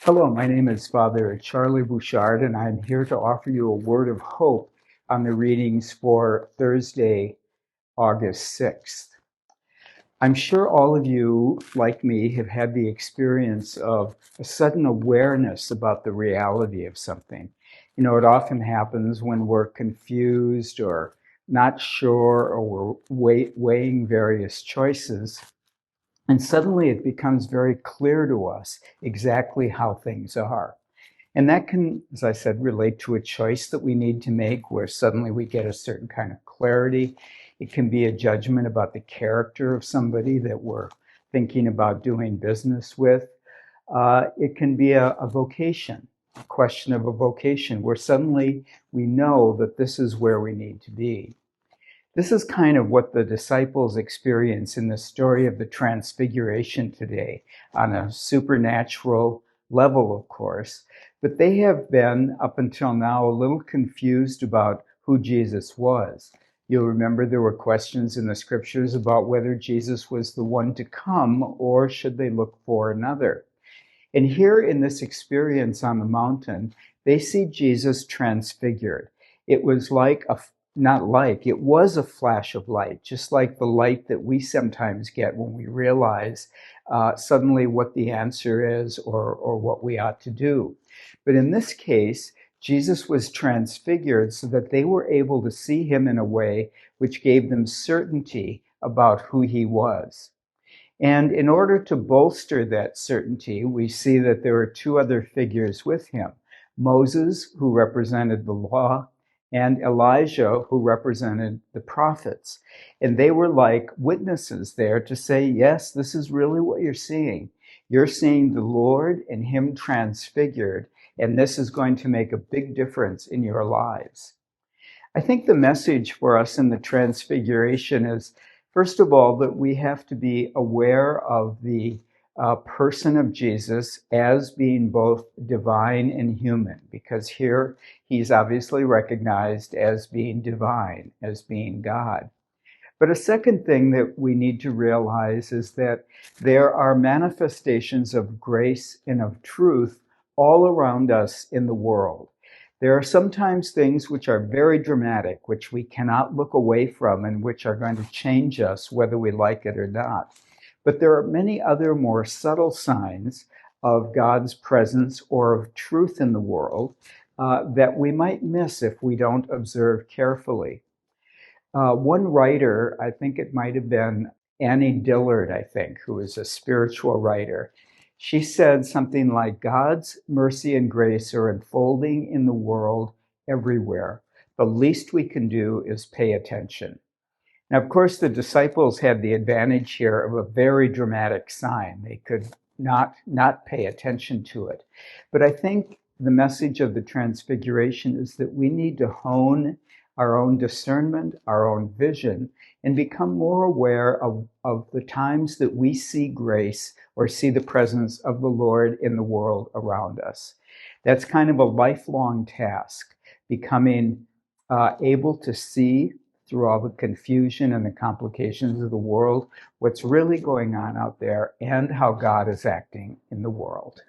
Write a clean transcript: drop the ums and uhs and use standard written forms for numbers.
Hello, my name is Father Charlie Bouchard, and I'm here to offer you a word of hope on the readings for Thursday, August 6th. I'm sure all of you, like me, have had the experience of a sudden awareness about the reality of something. You know, it often happens when we're confused or not sure, or we're weighing various choices. And suddenly it becomes very clear to us exactly how things are. And that can, as I said, relate to a choice that we need to make where suddenly we get a certain kind of clarity. It can be a judgment about the character of somebody that we're thinking about doing business with. It can be a vocation, a question of a vocation where suddenly we know that this is where we need to be. This is kind of what the disciples experience in the story of the Transfiguration today, on a supernatural level, of course. But they have been, up until now, a little confused about who Jesus was. You'll remember there were questions in the scriptures about whether Jesus was the one to come or should they look for another. And here in this experience on the mountain, they see Jesus transfigured. It was like it was a flash of light, just like the light that we sometimes get when we realize suddenly what the answer is or what we ought to do. But in this case, Jesus was transfigured so that they were able to see him in a way which gave them certainty about who he was. And in order to bolster that certainty, we see that there are two other figures with him: Moses, who represented the law, and Elijah, who represented the prophets. And they were like witnesses there to say, yes, this is really what you're seeing. You're seeing the Lord and him transfigured, and this is going to make a big difference in your lives. I think the message for us in the Transfiguration is, first of all, that we have to be aware of the person of Jesus as being both divine and human, because here he's obviously recognized as being divine, as being God. But a second thing that we need to realize is that there are manifestations of grace and of truth all around us in the world. There are sometimes things which are very dramatic, which we cannot look away from and which are going to change us whether we like it or not. But there are many other more subtle signs of God's presence or of truth in the world that we might miss if we don't observe carefully. One writer, I think it might have been Annie Dillard, I think, who is a spiritual writer. She said something like, God's mercy and grace are unfolding in the world everywhere. The least we can do is pay attention. Now, of course, the disciples had the advantage here of a very dramatic sign. They could not pay attention to it. But I think the message of the Transfiguration is that we need to hone our own discernment, our own vision, and become more aware of the times that we see grace or see the presence of the Lord in the world around us. That's kind of a lifelong task, becoming able to see through all the confusion and the complications of the world what's really going on out there and how God is acting in the world.